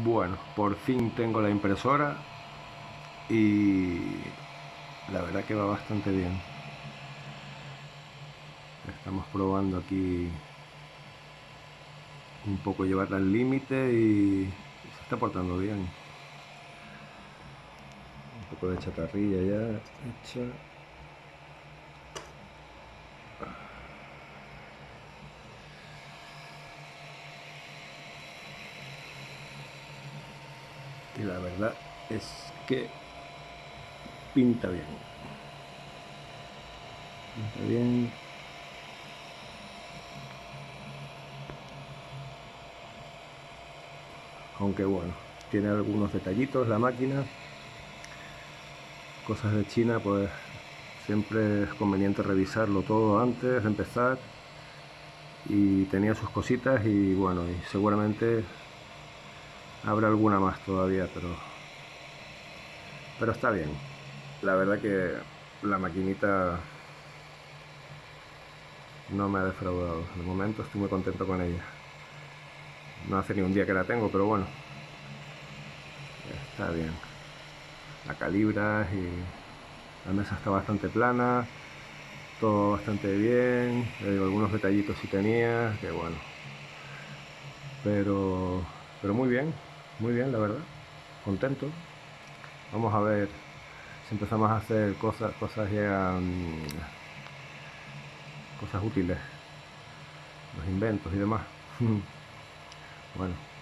Bueno, por fin tengo la impresora y la verdad que va bastante bien. Estamos probando aquí un poco llevarla al límite y se está portando bien. Un poco de chatarrilla ya hecha. Y la verdad es que pinta bien. Pinta bien. Aunque bueno, tiene algunos detallitos la máquina. Cosas de China, pues siempre es conveniente revisarlo todo antes de empezar. Y tenía sus cositas y bueno, y seguramente habrá alguna más todavía, pero está bien. La verdad que la maquinita no me ha defraudado. De momento estoy muy contento con ella. No hace ni un día que la tengo, pero bueno, está bien. La calibras y la mesa está bastante plana, todo bastante bien. Algunos detallitos sí tenía, que bueno. Pero muy bien, la verdad. Contento. Vamos a ver si empezamos a hacer cosas ya, cosas útiles, los inventos y demás. Bueno.